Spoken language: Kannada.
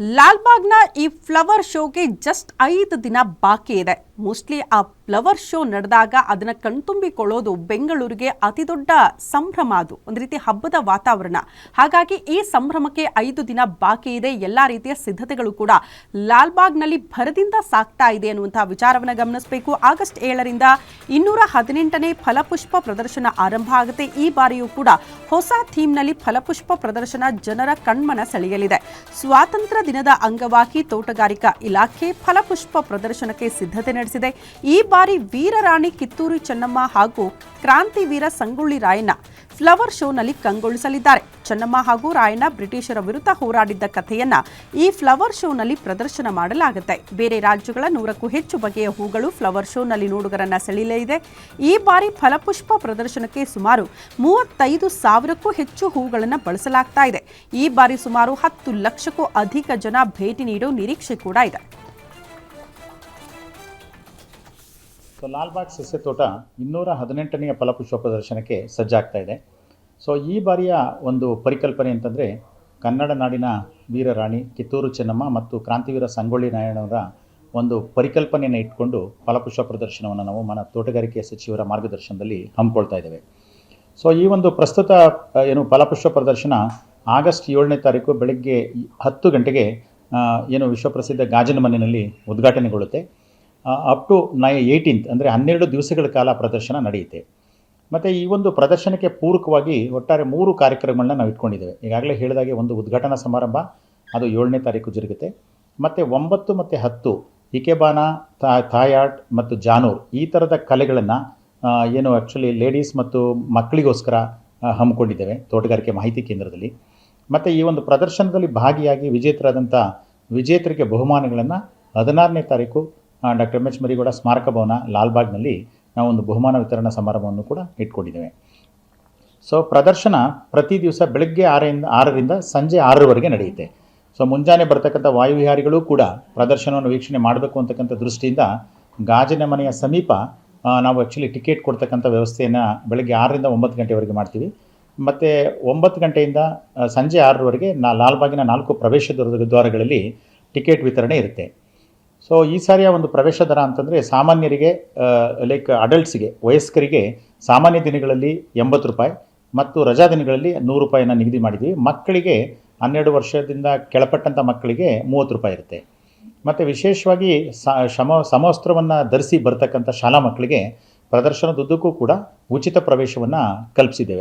ಲಾಲ್ಬಾಗ್ನ ಈ ಫ್ಲವರ್ ಶೋಗೆ ಜಸ್ಟ್ 5 ದಿನ ಬಾಕಿ ಇದೆ. ಮೋಸ್ಟ್ಲಿ ಆ ಫ್ಲವರ್ ಶೋ ನಡೆದಾಗ ಅದನ್ನ ಕಣ್ತುಂಬಿಕೊಳ್ಳೋದು ಬೆಂಗಳೂರಿಗೆ ಅತಿ ದೊಡ್ಡ ಸಂಭ್ರಮ. ಅದು ಒಂದು ರೀತಿ ಹಬ್ಬದ ವಾತಾವರಣ. ಹಾಗಾಗಿ ಈ ಸಂಭ್ರಮಕ್ಕೆ 5 ದಿನ ಬಾಕಿ ಇದೆ. ಎಲ್ಲಾ ರೀತಿಯ ಸಿದ್ಧತೆಗಳು ಕೂಡ ಲಾಲ್ಬಾಗ್ನಲ್ಲಿ ಭರದಿಂದ ಸಾಗ್ತಾ ಇದೆ ಅನ್ನುವಂತಹ ವಿಚಾರವನ್ನು ಗಮನಿಸಬೇಕು. ಆಗಸ್ಟ್ 7ರಿಂದ 218ನೇ ಫಲಪುಷ್ಪ ಪ್ರದರ್ಶನ ಆರಂಭ ಆಗುತ್ತೆ. ಈ ಬಾರಿಯೂ ಕೂಡ ಹೊಸ ಥೀಮ್ನಲ್ಲಿ ಫಲಪುಷ್ಪ ಪ್ರದರ್ಶನ ಜನರ ಕಣ್ಮನ ಸೆಳೆಯಲಿದೆ. ಸ್ವಾತಂತ್ರ್ಯ ದಿನದ ಅಂಗವಾಗಿ ತೋಟಗಾರಿಕಾ ಇಲಾಖೆ ಫಲಪುಷ್ಪ ಪ್ರದರ್ಶನಕ್ಕೆ ಸಿದ್ಧತೆ ನಡೆಸಿದೆ. ಈ ಬಾರಿ ವೀರರಾಣಿ ಕಿತ್ತೂರು ಚೆನ್ನಮ್ಮ ಹಾಗೂ ಕ್ರಾಂತಿವೀರ ಸಂಗೊಳ್ಳಿ ರಾಯಣ್ಣ ಫ್ಲವರ್ ಶೋನಲ್ಲಿ ಕಂಗೊಳಿಸಲಿದ್ದಾರೆ. ಚೆನ್ನಮ್ಮ ಹಾಗೂ ರಾಯಣ್ಣ ಬ್ರಿಟಿಷರ ವಿರುದ್ಧ ಹೋರಾಡಿದ್ದ ಕಥೆಯನ್ನ ಈ ಫ್ಲವರ್ ಶೋನಲ್ಲಿ ಪ್ರದರ್ಶನ ಮಾಡಲಾಗುತ್ತೆ. ಬೇರೆ ರಾಜ್ಯಗಳ 100ಕ್ಕೂ ಹೆಚ್ಚು ಬಗೆಯ ಹೂಗಳು ಫ್ಲವರ್ ಶೋನಲ್ಲಿ ನೋಡುಗರನ್ನ ಸೆಳೆಯಲಿದೆ. ಈ ಬಾರಿ ಫಲಪುಷ್ಪ ಪ್ರದರ್ಶನಕ್ಕೆ ಸುಮಾರು 35,000ಕ್ಕೂ ಹೆಚ್ಚು ಹೂಗಳನ್ನು ಬಳಸಲಾಗ್ತಾ ಇದೆ. ಈ ಬಾರಿ ಸುಮಾರು 10 ಲಕ್ಷಕ್ಕೂ ಅಧಿಕ ಜನ ಭೇಟಿ ನೀಡೋ ನಿರೀಕ್ಷೆ ಕೂಡ ಇದೆ. ಲಾಲ್ಬಾಗ್ ಸಸ್ಯ ತೋಟ 218ನೇ ಫಲಪುಷ್ಪ ಪ್ರದರ್ಶನಕ್ಕೆ ಸಜ್ಜಾಗ್ತಾ ಇದೆ. ಈ ಬಾರಿಯ ಒಂದು ಪರಿಕಲ್ಪನೆ ಅಂತಂದರೆ ಕನ್ನಡ ನಾಡಿನ ವೀರರಾಣಿ ಕಿತ್ತೂರು ಚೆನ್ನಮ್ಮ ಮತ್ತು ಕ್ರಾಂತಿವೀರ ಸಂಗೊಳ್ಳಿ ರಾಯಣ್ಣವರ ಒಂದು ಪರಿಕಲ್ಪನೆಯನ್ನು ಇಟ್ಕೊಂಡು ಫಲಪುಷ್ಪ ಪ್ರದರ್ಶನವನ್ನು ನಾವು ತೋಟಗಾರಿಕೆ ಸಚಿವರ ಮಾರ್ಗದರ್ಶನದಲ್ಲಿ ಹಮ್ಮಿಕೊಳ್ತಾ ಇದ್ದೇವೆ. ಈ ಒಂದು ಪ್ರಸ್ತುತ ಫಲಪುಷ್ಪ ಪ್ರದರ್ಶನ ಆಗಸ್ಟ್ 7ನೇ ತಾರೀಕು ಬೆಳಗ್ಗೆ 10 ಗಂಟೆಗೆ ವಿಶ್ವಪ್ರಸಿದ್ಧ ಗಾಜಿನ ಮನೆಯಲ್ಲಿ ಉದ್ಘಾಟನೆಗೊಳ್ಳುತ್ತೆ. ಅಪ್ ಟು 18th ಅಂದರೆ 12 ದಿವಸಗಳ ಕಾಲ ಪ್ರದರ್ಶನ ನಡೆಯುತ್ತೆ. ಮತ್ತು ಈ ಒಂದು ಪ್ರದರ್ಶನಕ್ಕೆ ಪೂರಕವಾಗಿ ಒಟ್ಟಾರೆ 3 ಕಾರ್ಯಕ್ರಮಗಳನ್ನ ನಾವು ಇಟ್ಕೊಂಡಿದ್ದೇವೆ. ಈಗಾಗಲೇ ಹೇಳಿದಾಗೆ ಒಂದು ಉದ್ಘಾಟನಾ ಸಮಾರಂಭ, ಅದು 7ನೇ ತಾರೀಕು ಜರುಗುತ್ತೆ. ಮತ್ತು 9 ಮತ್ತು 10 ಇಕೆಬಾನ, ಥಾಯ್ ಆರ್ಟ್ ಮತ್ತು ಜಾನೂರ್ ಈ ಥರದ ಕಲೆಗಳನ್ನು ಆ್ಯಕ್ಚುಲಿ ಲೇಡೀಸ್ ಮತ್ತು ಮಕ್ಕಳಿಗೋಸ್ಕರ ಹಮ್ಮಿಕೊಂಡಿದ್ದೇವೆ ತೋಟಗಾರಿಕೆ ಮಾಹಿತಿ ಕೇಂದ್ರದಲ್ಲಿ. ಮತ್ತು ಈ ಒಂದು ಪ್ರದರ್ಶನದಲ್ಲಿ ಭಾಗಿಯಾಗಿ ವಿಜೇತರಿಗೆ ಬಹುಮಾನಗಳನ್ನು 16ನೇ ತಾರೀಕು ಡಾಕ್ಟರ್ ಎಂ ಎಚ್ ಮರಿಗೌಡ ಸ್ಮಾರಕ ಭವನ ಲಾಲ್ಬಾಗ್ನಲ್ಲಿ ನಾವು ಒಂದು ಬಹುಮಾನ ವಿತರಣಾ ಸಮಾರಂಭವನ್ನು ಕೂಡ ಇಟ್ಕೊಂಡಿದ್ದೇವೆ. ಪ್ರದರ್ಶನ ಪ್ರತಿ ದಿವಸ ಬೆಳಗ್ಗೆ 6ರಿಂದ ಸಂಜೆ 6ರವರೆಗೆ ನಡೆಯುತ್ತೆ. ಮುಂಜಾನೆ ಬರ್ತಕ್ಕಂಥ ವಾಯುವಿಹಾರಿಗಳು ಕೂಡ ಪ್ರದರ್ಶನವನ್ನು ವೀಕ್ಷಣೆ ಮಾಡಬೇಕು ಅಂತಕ್ಕಂಥ ದೃಷ್ಟಿಯಿಂದ ಗಾಜಿನ ಮನೆಯ ಸಮೀಪ ನಾವು ಆ್ಯಕ್ಚುಲಿ ಟಿಕೆಟ್ ಕೊಡ್ತಕ್ಕಂಥ ವ್ಯವಸ್ಥೆಯನ್ನು ಬೆಳಗ್ಗೆ 6ರಿಂದ 9 ಗಂಟೆವರೆಗೆ ಮಾಡ್ತೀವಿ. ಮತ್ತು 9 ಗಂಟೆಯಿಂದ ಸಂಜೆ 6ರವರೆಗೆ ಲಾಲ್ಬಾಗಿನ 4 ಪ್ರವೇಶ ದ್ವಾರಗಳಲ್ಲಿ ಟಿಕೆಟ್ ವಿತರಣೆ ಇರುತ್ತೆ. ಈ ಸಾರಿಯ ಒಂದು ಪ್ರವೇಶ ದರ ಅಂತಂದರೆ ಸಾಮಾನ್ಯರಿಗೆ ಲೈಕ್ ಅಡಲ್ಟ್ಸ್ಗೆ ವಯಸ್ಕರಿಗೆ ಸಾಮಾನ್ಯ ದಿನಗಳಲ್ಲಿ 80 ರೂಪಾಯಿ ಮತ್ತು ರಜಾ ದಿನಗಳಲ್ಲಿ 100 ರೂಪಾಯಿನ ನಿಗದಿ ಮಾಡಿದ್ದೀವಿ. ಮಕ್ಕಳಿಗೆ 12 ವರ್ಷದಿಂದ ಕೆಳಪಟ್ಟಂಥ ಮಕ್ಕಳಿಗೆ 30 ರೂಪಾಯಿ ಇರುತ್ತೆ. ಮತ್ತು ವಿಶೇಷವಾಗಿ ಸಮವಸ್ತ್ರವನ್ನು ಧರಿಸಿ ಬರ್ತಕ್ಕಂಥ ಶಾಲಾ ಮಕ್ಕಳಿಗೆ ಪ್ರದರ್ಶನದುದ್ದಕ್ಕೂ ಕೂಡ ಉಚಿತ ಪ್ರವೇಶವನ್ನು ಕಲ್ಪಿಸಿದ್ದೇವೆ.